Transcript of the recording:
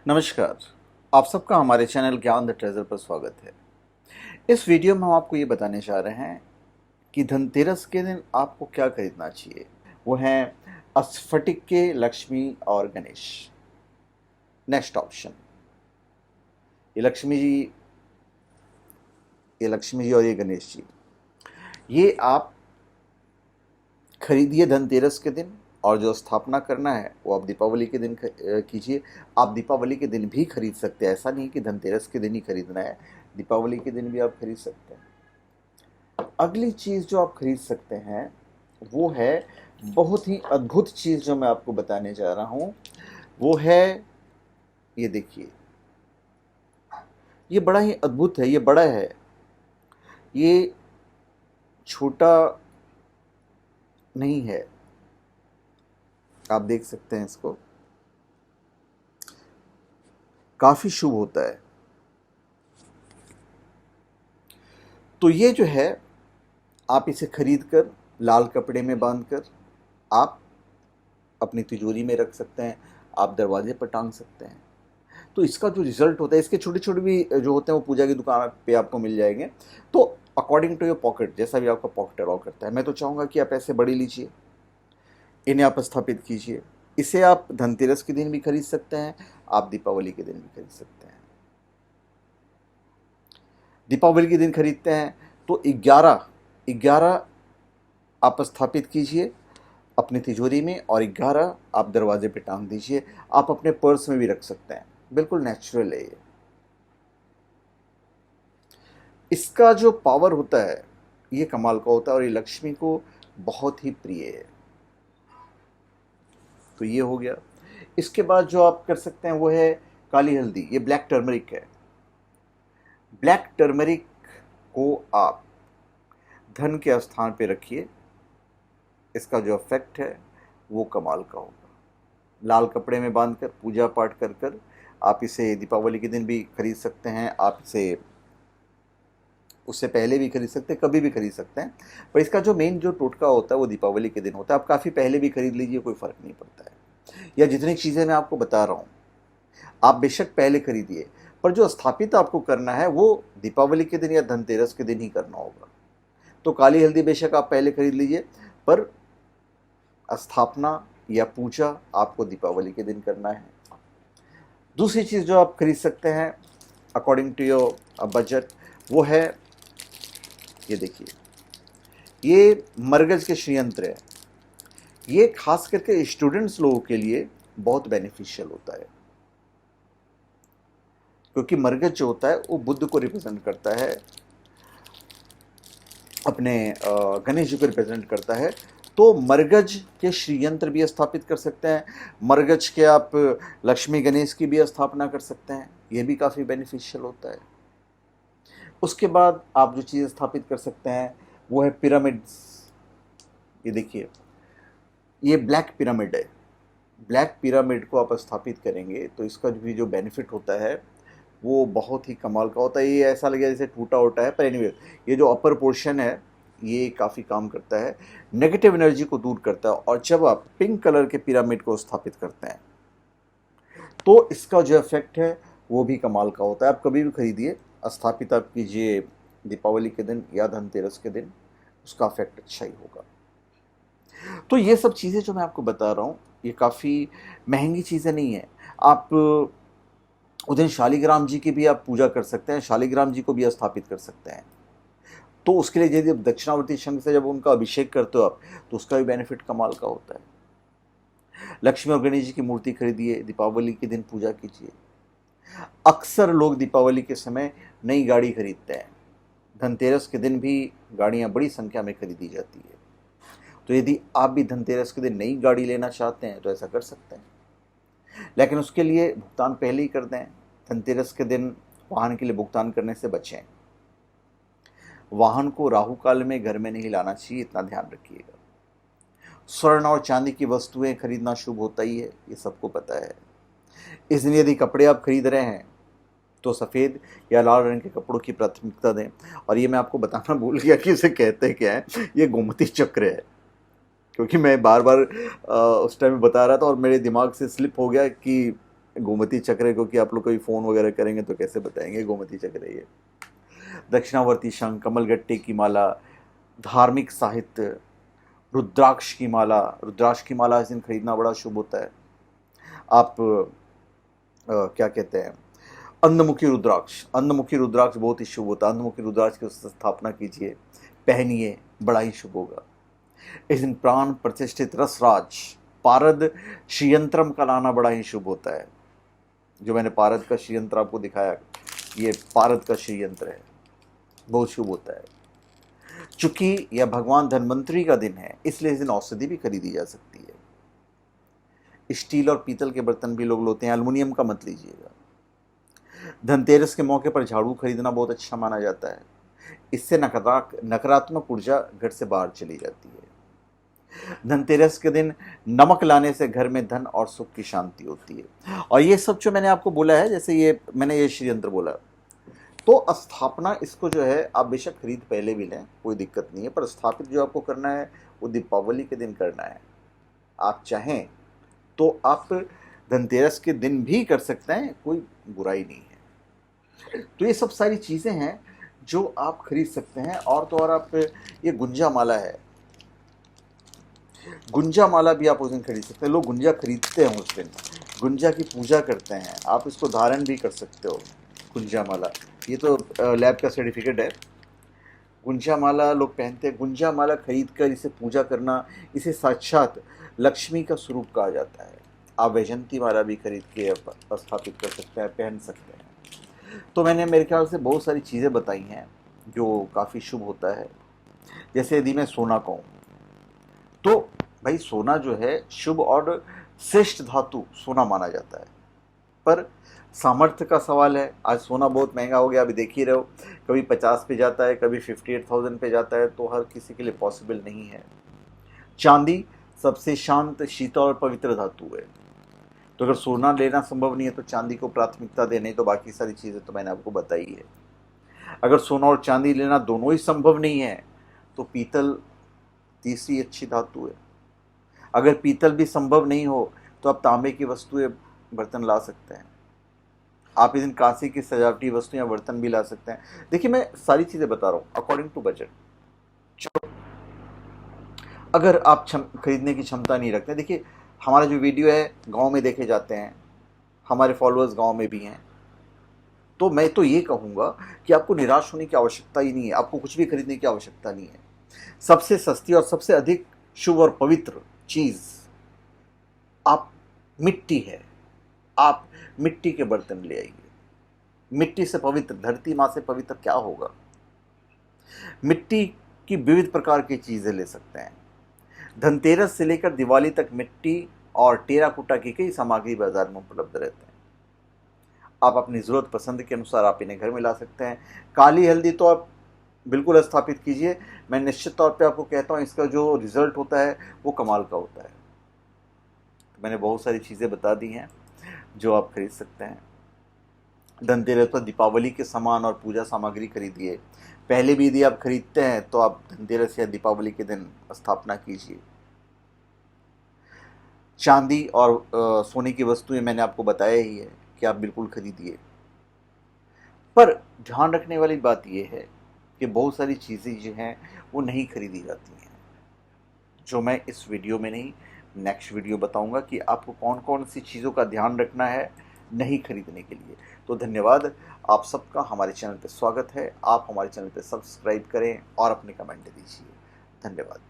नमस्कार। आप सबका हमारे चैनल ज्ञान द ट्रेजर पर स्वागत है। इस वीडियो में हम आपको ये बताने जा रहे हैं कि धनतेरस के दिन आपको क्या खरीदना चाहिए। वो हैं स्फटिक के लक्ष्मी और गणेश। नेक्स्ट ऑप्शन, ये लक्ष्मी जी, और ये गणेश जी, ये आप खरीदिए धनतेरस के दिन, और जो स्थापना करना है वो आप दीपावली के दिन कीजिए। आप दीपावली के दिन भी खरीद सकते हैं, ऐसा नहीं कि धनतेरस के दिन ही खरीदना है, दीपावली के दिन भी आप खरीद सकते हैं। अगली चीज़ जो आप खरीद सकते हैं वो है बहुत ही अद्भुत चीज़ जो मैं आपको बताने जा रहा हूँ। वो है, ये देखिए, ये बड़ा ही अद्भुत है, ये बड़ा है, ये छोटा नहीं है। आप देख सकते हैं इसको, काफ़ी शुभ होता है। तो ये जो है, आप इसे खरीद कर लाल कपड़े में बांधकर आप अपनी तिजोरी में रख सकते हैं, आप दरवाजे पर टांग सकते हैं। तो इसका जो रिज़ल्ट होता है, इसके छोटे छोटे भी जो होते हैं वो पूजा की दुकान पे आपको मिल जाएंगे। तो अकॉर्डिंग टू योर पॉकेट, जैसा भी आपका पॉकेट अलाउ करता है, मैं तो चाहूँगा कि आप ऐसे बड़े लीजिए, इन्हें आप स्थापित कीजिए। इसे आप धनतेरस के दिन भी खरीद सकते हैं, आप दीपावली के दिन भी खरीद सकते हैं। दीपावली के दिन खरीदते हैं तो 11 आप स्थापित कीजिए अपनी तिजोरी में, और 11 आप दरवाजे पे टांग दीजिए। आप अपने पर्स में भी रख सकते हैं, बिल्कुल नेचुरल है ये। इसका जो पावर होता है ये कमाल का होता है, और ये लक्ष्मी को बहुत ही प्रिय है। तो ये हो गया। इसके बाद जो आप कर सकते हैं वो है काली हल्दी, ये ब्लैक टर्मरिक है। ब्लैक टर्मरिक को आप धन के स्थान पे रखिए, इसका जो इफेक्ट है वो कमाल का होगा। लाल कपड़े में बांधकर पूजा पाठ कर कर आप इसे दीपावली के दिन भी खरीद सकते हैं, आप इसे उससे पहले भी खरीद सकते हैं, कभी भी खरीद सकते हैं। पर इसका जो मेन जो टोटका होता है वो दीपावली के दिन होता है। आप काफ़ी पहले भी खरीद लीजिए, कोई फ़र्क नहीं पड़ता है। या जितनी चीज़ें मैं आपको बता रहा हूँ आप बेशक पहले खरीदिए, पर जो स्थापित आपको करना है वो दीपावली के दिन या धनतेरस के दिन ही करना होगा। तो काली हल्दी बेशक आप पहले खरीद लीजिए, पर स्थापना या पूजा आपको दीपावली के दिन करना है। दूसरी चीज़ जो आप खरीद सकते हैं अकॉर्डिंग टू योर बजट, वो है, ये देखिए, ये मरगज के श्रीयंत्र है। ये खास करके स्टूडेंट्स लोगों के लिए बहुत बेनिफिशियल होता है, क्योंकि मरगज जो होता है वो बुद्ध को रिप्रेजेंट करता है, अपने गणेश जी को रिप्रेजेंट करता है। तो मरगज के श्रीयंत्र भी स्थापित कर सकते हैं, मरगज के आप लक्ष्मी गणेश की भी स्थापना कर सकते हैं, ये भी काफ़ी बेनिफिशियल होता है। उसके बाद आप जो चीज़ स्थापित कर सकते हैं वो है पिरामिड्स। ये देखिए, ये ब्लैक पिरामिड है। ब्लैक पिरामिड को आप स्थापित करेंगे तो इसका भी जो बेनिफिट होता है वो बहुत ही कमाल का होता है। ये ऐसा लगेगा जैसे टूटा उटा है, पर एनीवे ये जो अपर पोर्शन है ये काफ़ी काम करता है, नेगेटिव एनर्जी को दूर करता है। और जब आप पिंक कलर के पिरामिड को स्थापित करते हैं तो इसका जो इफेक्ट है वो भी कमाल का होता है। आप कभी भी खरीदिए, स्थापित आप कीजिए दीपावली के दिन या धनतेरस के दिन, उसका इफेक्ट अच्छा ही होगा। तो ये सब चीज़ें जो मैं आपको बता रहा हूँ ये काफ़ी महंगी चीज़ें नहीं हैं। आप उस दिन शालिग्राम जी की भी आप पूजा कर सकते हैं, शालिग्राम जी को भी स्थापित कर सकते हैं। तो उसके लिए यदि दक्षिणावर्ती शंख से जब उनका अभिषेक करते हो आप, तो उसका भी बेनिफिट कमाल का होता है। लक्ष्मी और गणेश जी की मूर्ति खरीदिए, दीपावली के दिन पूजा कीजिए। अक्सर लोग दीपावली के समय नई गाड़ी खरीदते हैं, धनतेरस के दिन भी गाड़ियाँ बड़ी संख्या में खरीदी जाती है। तो यदि आप भी धनतेरस के दिन नई गाड़ी लेना चाहते हैं तो ऐसा कर सकते हैं, लेकिन उसके लिए भुगतान पहले ही कर दें। धनतेरस के दिन वाहन के लिए भुगतान करने से बचें। वाहन को राहु काल में घर में नहीं लाना चाहिए, इतना ध्यान रखिएगा। स्वर्ण और चांदी की वस्तुएं खरीदना शुभ होता ही है, ये सबको पता है। इस दिन यदि कपड़े आप खरीद रहे हैं तो सफ़ेद या लाल रंग के कपड़ों की प्राथमिकता दें। और ये मैं आपको बताना भूल गया कि इसे कहते क्या है, ये गोमती चक्र है, क्योंकि मैं बार बार उस टाइम बता रहा था और मेरे दिमाग से स्लिप हो गया कि गोमती चक्र है, क्योंकि आप लोग कोई फ़ोन वगैरह करेंगे तो कैसे बताएंगे गोमती चक्र है ये। दक्षिणावर्ती शंख, कमलगट्टे की माला, धार्मिक साहित्य, रुद्राक्ष की माला। रुद्राक्ष की माला इस दिन खरीदना बड़ा शुभ होता है। आप क्या कहते हैं, अंधमुखी रुद्राक्ष, अंधमुखी रुद्राक्ष बहुत ही शुभ होता है। अंधमुखी रुद्राक्ष की स्थापना कीजिए, पहनिए, बड़ा ही शुभ होगा। इस दिन प्राण प्रतिष्ठित रसराज पारद श्रीयंत्रम का लाना बड़ा ही शुभ होता है। जो मैंने पारद का श्रीयंत्र आपको दिखाया, ये पारद का श्रीयंत्र है, बहुत शुभ होता है। चूंकि यह भगवान धन्वंतरी का दिन है, इसलिए इस दिन औषधि भी खरीदी जा सकती है। स्टील और पीतल के बर्तन भी लोग लेते हैं, एल्युमिनियम का मत लीजिएगा। धनतेरस के मौके पर झाड़ू खरीदना बहुत अच्छा माना जाता है। इससे नकारात्मक ऊर्जा घर से बाहर चली जाती है। धनतेरस के दिन नमक लाने से घर में धन और सुख की शांति होती है। और ये सब जो मैंने आपको बोला है, जैसे ये मैंने ये श्रीयंत्र बोला, तो स्थापना इसको जो है आप बेशक खरीद पहले भी लें, कोई दिक्कत नहीं है, पर स्थापित जो आपको करना है वो दीपावली के दिन करना है। आप चाहें तो आप धनतेरस के दिन भी कर सकते हैं, कोई बुराई नहीं है। तो ये सब सारी चीज़ें हैं जो आप खरीद सकते हैं। और तो और आप, ये गुंजा माला है, गुंजा माला भी आप उस दिन खरीद सकते हैं। लोग गुंजा खरीदते हैं उस दिन, गुंजा की पूजा करते हैं। आप इसको धारण भी कर सकते हो, गुंजा माला। ये तो लैब का सर्टिफिकेट है। गुंजा माला लोग पहनते हैं। गुंजा माला खरीद कर इसे पूजा करना, इसे साक्षात लक्ष्मी का स्वरूप कहा जाता है। आप वैजंती माला भी खरीद के स्थापित कर सकते हैं, पहन सकते हैं। तो मैंने मेरे ख्याल से बहुत सारी चीज़ें बताई हैं जो काफ़ी शुभ होता है। जैसे यदि मैं सोना कहूँ तो भाई सोना जो है शुभ और श्रेष्ठ धातु सोना माना जाता है, पर सामर्थ्य का सवाल है। आज सोना बहुत महंगा हो गया, अभी देख ही रहे हो, कभी 50 पे जाता है, कभी 58,000 पे जाता है, तो हर किसी के लिए पॉसिबल नहीं है। चांदी सबसे शांत, शीतल और पवित्र धातु है। तो अगर सोना लेना संभव नहीं है तो चांदी को प्राथमिकता दे, नहीं तो बाकी सारी चीज़ें तो मैंने आपको बताई है। अगर सोना और चांदी लेना दोनों ही संभव नहीं है तो पीतल तीसरी अच्छी धातु है। अगर पीतल भी संभव नहीं हो तो आप तांबे की वस्तुएं, बर्तन ला सकते हैं। आप इस दिन कांसे की सजावटी वस्तु या बर्तन भी ला सकते हैं। देखिए मैं सारी चीज़ें बता रहा हूँ अकॉर्डिंग टू बजट। अगर आप खरीदने की क्षमता नहीं रखते, देखिए हमारा जो वीडियो है गांव में देखे जाते हैं, हमारे फॉलोअर्स गांव में भी हैं, तो मैं तो ये कहूँगा कि आपको निराश होने की आवश्यकता ही नहीं है। आपको कुछ भी खरीदने की आवश्यकता नहीं है। सबसे सस्ती और सबसे अधिक शुभ और पवित्र चीज़ आप मिट्टी है। आप मिट्टी के बर्तन ले आइए। मिट्टी से पवित्र, धरती माँ से पवित्र क्या होगा। मिट्टी की विविध प्रकार की चीज़ें ले सकते हैं। धनतेरस से लेकर दिवाली तक मिट्टी और टेराकोटा की कई सामग्री बाजार में उपलब्ध रहते हैं। आप अपनी ज़रूरत पसंद के अनुसार आप इन्हें घर में ला सकते हैं। काली हल्दी तो आप बिल्कुल स्थापित कीजिए। मैं निश्चित तौर पे आपको कहता हूँ इसका जो रिज़ल्ट होता है वो कमाल का होता है। तो मैंने बहुत सारी चीज़ें बता दी हैं जो आप खरीद सकते हैं। धनतेरस पर दीपावली के सामान और पूजा सामग्री खरीदिए। पहले भी यदि आप खरीदते हैं तो आप धनतेरस या दीपावली के दिन स्थापना कीजिए। चांदी और सोने की वस्तुएं मैंने आपको बताया ही है कि आप बिल्कुल खरीदिए। पर ध्यान रखने वाली बात यह है कि बहुत सारी चीज़ें जो हैं वो नहीं खरीदी जाती हैं, जो मैं इस वीडियो में नहीं, नेक्स्ट वीडियो बताऊंगा कि आपको कौन कौन सी चीज़ों का ध्यान रखना है नहीं खरीदने के लिए। तो धन्यवाद, आप सबका हमारे चैनल पर स्वागत है। आप हमारे चैनल पर सब्सक्राइब करें और अपने कमेंट दीजिए। धन्यवाद।